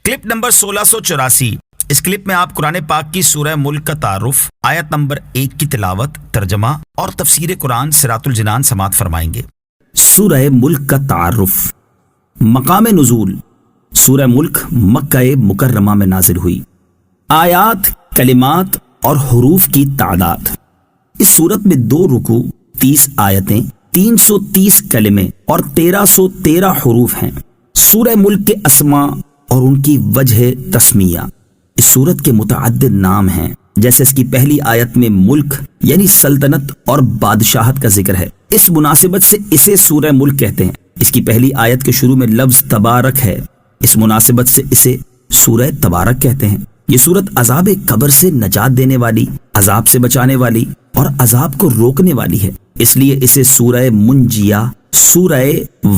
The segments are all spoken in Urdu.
Clip number 1684۔ اس کلپ میں آپ قرآن پاک کی سورہ ملک کا تعارف، آیت نمبر 1 کی تلاوت، ترجمہ اور تفسیر قرآن صراط الجنان سماعت فرمائیں گے۔ سورہ ملک کا تعارف۔ مقام نزول: سورہ ملک مکہ مکرمہ میں نازل ہوئی۔ آیات، کلمات اور حروف کی تعداد: اس سورت میں 2 رکوع، 30 آیتیں، 330 کلمے اور 1313 حروف ہیں۔ سورہ ملک کے اسماء اور ان کی وجہ تسمیہ: اس سورت کے متعدد نام ہیں، جیسے اس کی پہلی آیت میں ملک یعنی سلطنت اور بادشاہت کا ذکر ہے، اس مناسبت سے اسے سورہ ملک کہتے ہیں۔ اس کی پہلی آیت کے شروع میں لفظ تبارک ہے، اس مناسبت سے اسے سورہ تبارک کہتے ہیں۔ یہ سورت عذاب قبر سے نجات دینے والی، عذاب سے بچانے والی اور عذاب کو روکنے والی ہے، اس لیے اسے سورہ منجیہ، سورہ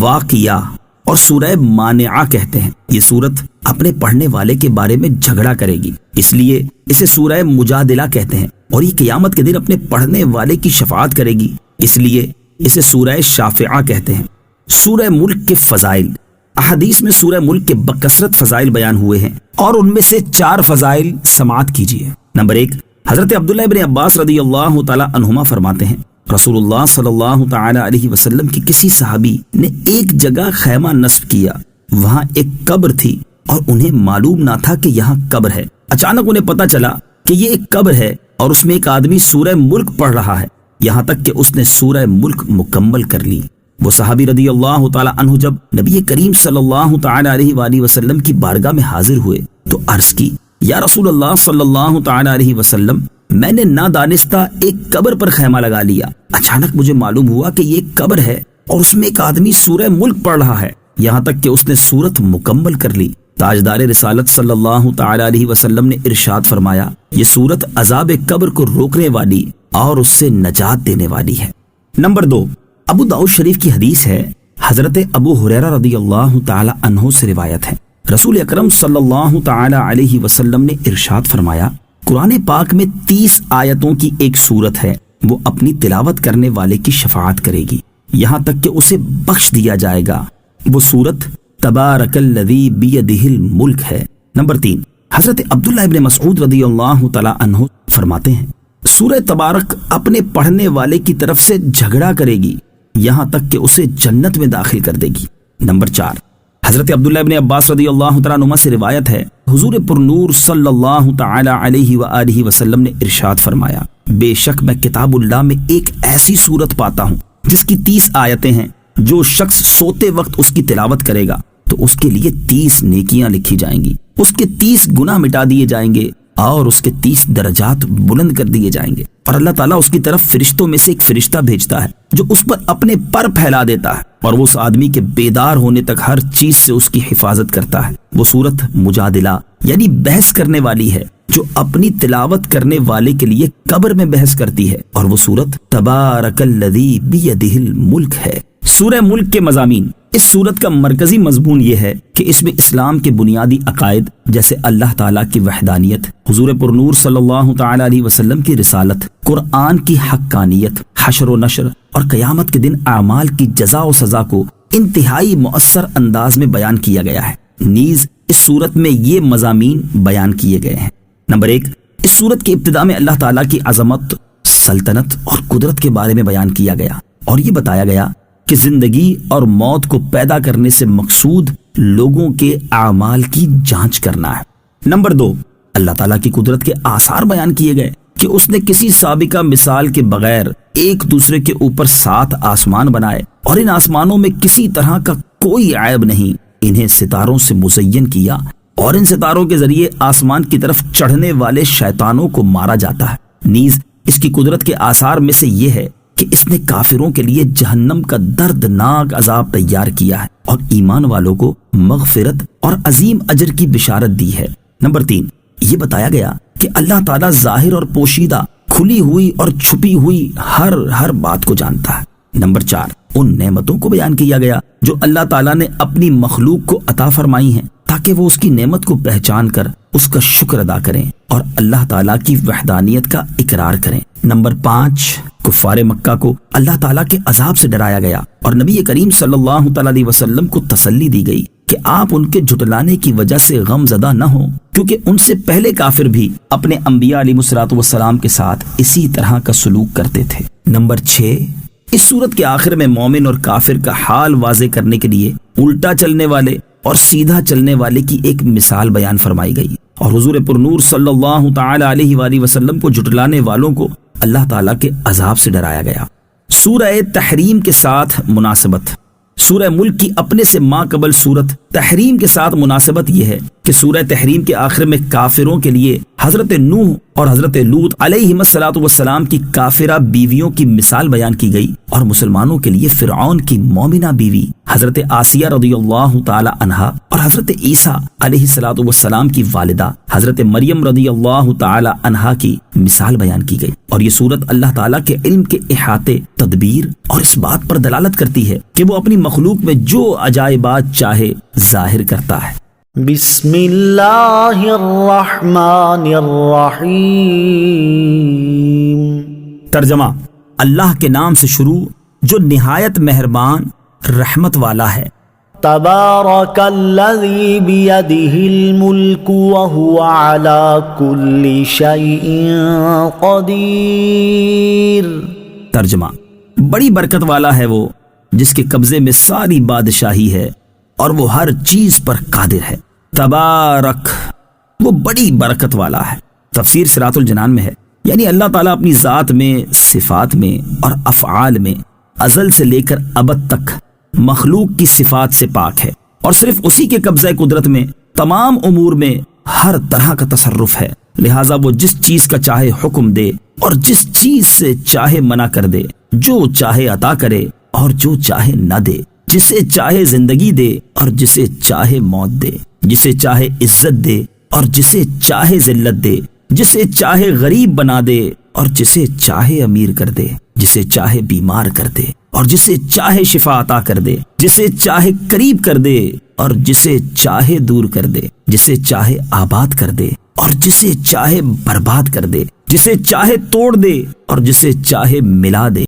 واقعہ اور سورہ مانعہ کہتے ہیں۔ یہ سورت اپنے پڑھنے والے کے بارے میں جھگڑا کرے گی، اس لیے اسے سورہ مجادلہ کہتے ہیں، اور یہ قیامت کے دن اپنے پڑھنے والے کی شفاعت کرے گی، اس لیے اسے سورہ شافعہ کہتے ہیں۔ سورہ ملک کے فضائل: احادیث میں سورہ ملک کے بکثرت فضائل بیان ہوئے ہیں، اور ان میں سے 4 فضائل سماعت کیجیے۔ نمبر 1، حضرت عبداللہ ابن عباس رضی اللہ تعالی عنہما فرماتے ہیں، رسول اللہ صلی اللہ تعالی علیہ وسلم کی کسی صحابی نے ایک جگہ خیمہ نصب کیا، وہاں ایک قبر تھی اور انہیں معلوم نہ تھا کہ یہاں قبر ہے۔ اچانک انہیں پتہ چلا کہ یہ ایک قبر ہے اور اس میں ایک آدمی سورہ ملک پڑھ رہا ہے، یہاں تک کہ اس نے سورہ ملک مکمل کر لی۔ وہ صحابی رضی اللہ تعالی عنہ جب نبی کریم صلی اللہ تعالی علیہ وآلہ وسلم کی بارگاہ میں حاضر ہوئے تو عرض کی، یا رسول اللہ صلی اللہ تعالی علیہ وسلم، میں نے نادانستہ ایک قبر پر خیمہ لگا لیا، اچانک مجھے معلوم ہوا کہ یہ ایک قبر ہے اور اس میں ایک آدمی سورہ ملک پڑھ رہا ہے، یہاں تک کہ اس نے سورت مکمل کر لی۔ تاجدار رسالت صلی اللہ تعالی علیہ وسلم نے ارشاد فرمایا، یہ سورت عذاب قبر کو روکنے والی اور اس سے نجات دینے والی ہے۔ نمبر 2، ابو داؤد شریف کی حدیث ہے، حضرت ابو ہریرہ رضی اللہ تعالی عنہ سے روایت ہے، رسول اکرم صلی اللہ تعالی علیہ وسلم نے ارشاد فرمایا، قرآن پاک میں 30 آیتوں کی ایک سورت ہے، وہ اپنی تلاوت کرنے والے کی شفاعت کرے گی یہاں تک کہ اسے بخش دیا جائے گا۔ وہ سورت تبارک الذی بیدہ الملک ہے۔ نمبر 3، حضرت عبداللہ ابن مسعود رضی اللہ تعالی عنہ فرماتے ہیں، سورہ تبارک اپنے پڑھنے والے کی طرف سے جھگڑا کرے گی یہاں تک کہ اسے جنت میں داخل کر دے گی۔ نمبر 4، حضرت عبداللہ ابن عباس رضی اللہ تعالیٰ عنہما سے روایت ہے، حضور پرنور صلی اللہ تعالی علیہ وآلہ وسلم نے ارشاد فرمایا، بے شک میں کتاب اللہ میں ایک ایسی سورت پاتا ہوں جس کی 30 آیتیں ہیں، جو شخص سوتے وقت اس کی تلاوت کرے گا تو اس کے لیے 30 نیکیاں لکھی جائیں گی، اس کے 30 گناہ مٹا دیے جائیں گے اور اس کے 30 درجات بلند کر دیے جائیں گے، اور اللہ تعالیٰ اس کی طرف فرشتوں میں سے ایک فرشتہ بھیجتا ہے جو اس پر اپنے پر پھیلا دیتا ہے اور وہ اس آدمی کے بیدار ہونے تک ہر چیز سے اس کی حفاظت کرتا ہے۔ وہ سورت مجادلہ یعنی بحث کرنے والی ہے، جو اپنی تلاوت کرنے والے کے لیے قبر میں بحث کرتی ہے، اور وہ سورت تبارک الذی بیدہ الملک ہے۔ سورہ ملک کے مضامین: اس سورت کا مرکزی مضمون یہ ہے کہ اس میں اسلام کے بنیادی عقائد جیسے اللہ تعالیٰ کی وحدانیت، حضور پرنور صلی اللہ تعالی علیہ وسلم کی رسالت، قرآن کی حقانیت، حشر و نشر اور قیامت کے دن اعمال کی جزا و سزا کو انتہائی مؤثر انداز میں بیان کیا گیا ہے۔ نیز اس سورت میں یہ مضامین بیان کیے گئے ہیں۔ نمبر 1، اس سورت کی ابتدا میں اللہ تعالیٰ کی عظمت، سلطنت اور قدرت کے بارے میں بیان کیا گیا، اور یہ بتایا گیا کہ زندگی اور موت کو پیدا کرنے سے مقصود لوگوں کے اعمال کی جانچ کرنا ہے۔ نمبر 2، اللہ تعالیٰ کی قدرت کے آثار بیان کیے گئے کہ اس نے کسی سابقہ مثال کے بغیر ایک دوسرے کے اوپر 7 آسمان بنائے، اور ان آسمانوں میں کسی طرح کا کوئی عیب نہیں، انہیں ستاروں سے مزین کیا، اور ان ستاروں کے ذریعے آسمان کی طرف چڑھنے والے شیطانوں کو مارا جاتا ہے۔ نیز اس کی قدرت کے آثار میں سے یہ ہے کہ اس نے کافروں کے لیے جہنم کا دردناک عذاب تیار کیا ہے اور ایمان والوں کو مغفرت اور عظیم اجر کی بشارت دی ہے۔ نمبر 3، یہ بتایا گیا کہ اللہ تعالیٰ ظاہر اور پوشیدہ، کھلی ہوئی اور چھپی ہوئی ہر بات کو جانتا ہے۔ نمبر 4، ان نعمتوں کو بیان کیا گیا جو اللہ تعالیٰ نے اپنی مخلوق کو عطا فرمائی ہیں تاکہ وہ اس کی نعمت کو پہچان کر اس کا شکر ادا کریں اور اللہ تعالیٰ کی وحدانیت کا اقرار کریں۔ نمبر 5، کفار مکہ کو اللہ تعالیٰ کے عذاب سے ڈرایا گیا اور نبی کریم صلی اللہ تعالیٰ علیہ وسلم کو تسلی دی گئی کہ آپ ان کے جھٹلانے کی وجہ سے غم زدہ نہ ہوں، کیونکہ ان سے پہلے کافر بھی اپنے انبیاء علیہ الصلوۃ والسلام کے ساتھ اسی طرح کا سلوک کرتے تھے۔ نمبر 6، اس سورت کے آخر میں مومن اور کافر کا حال واضح کرنے کے لیے الٹا چلنے والے اور سیدھا چلنے والے کی ایک مثال بیان فرمائی گئی، اور حضور پر نور صلی اللہ تعالی علیہ وآلہ وسلم کو جھٹلانے والوں کو اللہ تعالیٰ کے عذاب سے ڈرایا گیا۔ سورہ تحریم کے ساتھ مناسبت۔ سورہ ملک کی اپنے سے ما قبل سورت تحریم کے ساتھ مناسبت یہ ہے کہ سورہ تحریم کے آخر میں کافروں کے لیے حضرت نوح اور حضرت لوط علیہم الصلوۃ والسلام کی کافرہ بیویوں کی مثال بیان کی گئی، اور مسلمانوں کے لیے فرعون کی مومنہ بیوی حضرت آسیہ رضی اللہ تعالی عنہا اور حضرت عیسیٰ علیہ الصلوۃ والسلام کی والدہ حضرت مریم رضی اللہ تعالی عنہا کی مثال بیان کی گئی، اور یہ سورت اللہ تعالیٰ کے علم کے احاطے، تدبیر اور اس بات پر دلالت کرتی ہے کہ وہ اپنی مخلوق میں جو عجائبات چاہے ظاہر کرتا ہے۔ بسم اللہ الرحمن الرحیم۔ ترجمہ، اللہ کے نام سے شروع جو نہایت مہربان رحمت والا ہے۔ تبارک الذی بیدہ الملک وہو علی کل شیء قدیر۔ ترجمہ، بڑی برکت والا ہے وہ جس کے قبضے میں ساری بادشاہی ہے اور وہ ہر چیز پر قادر ہے۔ تبارک، وہ بڑی برکت والا ہے۔ تفسیر صراط الجنان میں ہے، یعنی اللہ تعالیٰ اپنی ذات میں، صفات میں اور افعال میں ازل سے لے کر ابد تک مخلوق کی صفات سے پاک ہے، اور صرف اسی کے قبضہ قدرت میں تمام امور میں ہر طرح کا تصرف ہے، لہٰذا وہ جس چیز کا چاہے حکم دے اور جس چیز سے چاہے منع کر دے، جو چاہے عطا کرے اور جو چاہے نہ دے، جسے چاہے زندگی دے اور جسے چاہے موت دے، جسے چاہے عزت دے اور جسے چاہے ذلت دے، جسے چاہے غریب بنا دے اور جسے چاہے امیر کر دے، جسے چاہے بیمار کر دے اور جسے چاہے شفا عطا کر دے، جسے چاہے قریب کر دے اور جسے چاہے دور کر دے، جسے چاہے آباد کر دے اور جسے چاہے برباد کر دے، جسے چاہے توڑ دے اور جسے چاہے ملا دے۔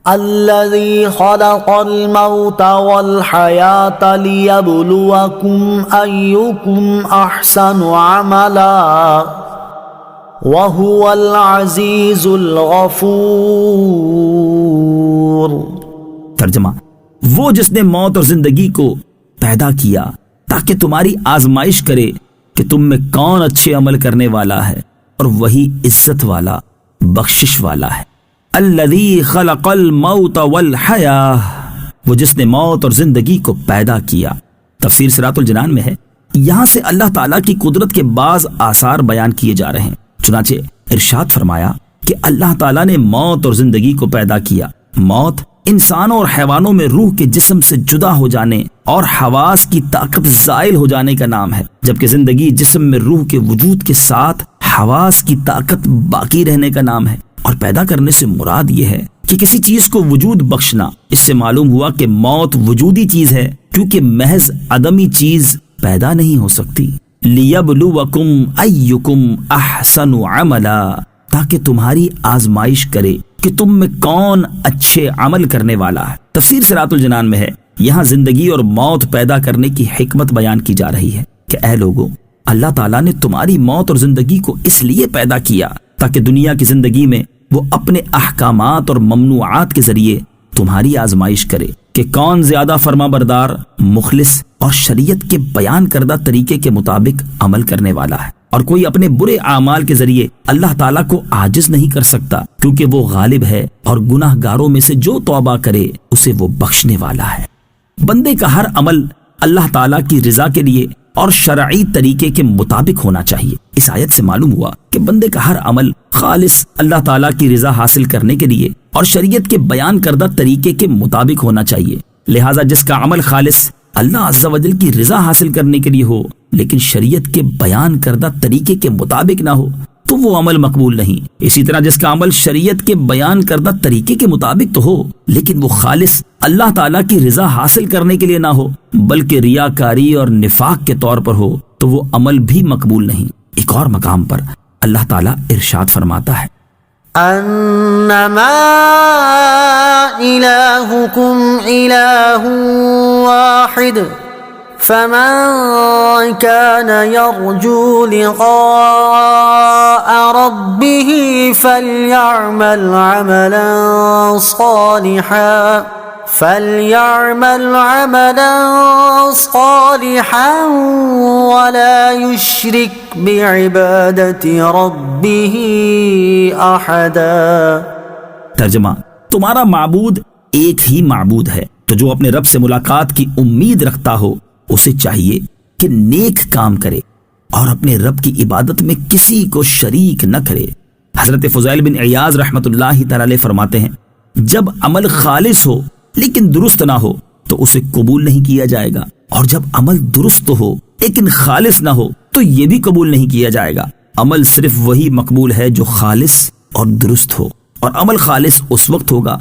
الذی خلق الموت والحیاۃ لیبلوکم ایکم احسن عملا وہو العزیز الغفور۔ ترجمہ، وہ جس نے موت اور زندگی کو پیدا کیا تاکہ تمہاری آزمائش کرے کہ تم میں کون اچھے عمل کرنے والا ہے، اور وہی عزت والا، بخشش والا ہے۔ الذی خلق الموت والحیاہ، وہ جس نے موت اور زندگی کو پیدا کیا۔ تفسیر صراط الجنان میں ہے، یہاں سے اللہ تعالیٰ کی قدرت کے بعض آثار بیان کیے جا رہے ہیں۔ چنانچہ ارشاد فرمایا کہ اللہ تعالیٰ نے موت اور زندگی کو پیدا کیا۔ موت انسانوں اور حیوانوں میں روح کے جسم سے جدا ہو جانے اور حواس کی طاقت زائل ہو جانے کا نام ہے، جبکہ زندگی جسم میں روح کے وجود کے ساتھ حواس کی طاقت باقی رہنے کا نام ہے۔ اور پیدا کرنے سے مراد یہ ہے کہ کسی چیز کو وجود بخشنا۔ اس سے معلوم ہوا کہ موت وجودی چیز ہے، کیونکہ محض عدمی چیز پیدا نہیں ہو سکتی۔ لیبلوکم ایکم احسن عملا، تاکہ تمہاری آزمائش کرے کہ تم میں کون اچھے عمل کرنے والا ہے۔ تفسیر صراط الجنان میں ہے، یہاں زندگی اور موت پیدا کرنے کی حکمت بیان کی جا رہی ہے کہ اے لوگو، اللہ تعالیٰ نے تمہاری موت اور زندگی کو اس لیے پیدا کیا تاکہ دنیا کی زندگی میں وہ اپنے احکامات اور ممنوعات کے ذریعے تمہاری آزمائش کرے کہ کون زیادہ فرما بردار، مخلص اور شریعت کے بیان کردہ طریقے کے مطابق عمل کرنے والا ہے۔ اور کوئی اپنے برے اعمال کے ذریعے اللہ تعالیٰ کو عاجز نہیں کر سکتا، کیونکہ وہ غالب ہے اور گناہ گاروں میں سے جو توبہ کرے اسے وہ بخشنے والا ہے۔ بندے کا ہر عمل اللہ تعالیٰ کی رضا کے لیے اور شرعی طریقے کے مطابق ہونا چاہیے۔ اس آیت سے معلوم ہوا کہ بندے کا ہر عمل خالص اللہ تعالیٰ کی رضا حاصل کرنے کے لیے اور شریعت کے بیان کردہ طریقے کے مطابق ہونا چاہیے۔ لہٰذا جس کا عمل خالص اللہ عز و جل کی رضا حاصل کرنے کے لیے ہو لیکن شریعت کے بیان کردہ طریقے کے مطابق نہ ہو تو وہ عمل مقبول نہیں۔ اسی طرح جس کا عمل شریعت کے بیان کردہ طریقے کے مطابق تو ہو لیکن وہ خالص اللہ تعالیٰ کی رضا حاصل کرنے کے لیے نہ ہو بلکہ ریاکاری اور نفاق کے طور پر ہو تو وہ عمل بھی مقبول نہیں۔ ایک اور مقام پر اللہ تعالیٰ ارشاد فرماتا ہے، أنما إلهكم إله واحد فمن كان يرجو لقاء ربه فليعمل عملا صالحا ولا يشرك بعبادة ربه أحدا۔ ترجمہ، تمہارا معبود ایک ہی معبود ہے، تو جو اپنے رب سے ملاقات کی امید رکھتا ہو اسے چاہیے کہ نیک کام کرے اور اپنے رب کی عبادت میں کسی کو شریک نہ کرے۔ حضرت فضیل بن عیاض رحمت اللہ تعالی فرماتے ہیں، جب عمل خالص ہو لیکن درست نہ ہو تو اسے قبول نہیں کیا جائے گا، اور جب عمل درست ہو لیکن خالص نہ ہو تو یہ بھی قبول نہیں کیا جائے گا۔ عمل صرف وہی مقبول ہے جو خالص اور درست ہو، اور عمل خالص اس وقت ہوگا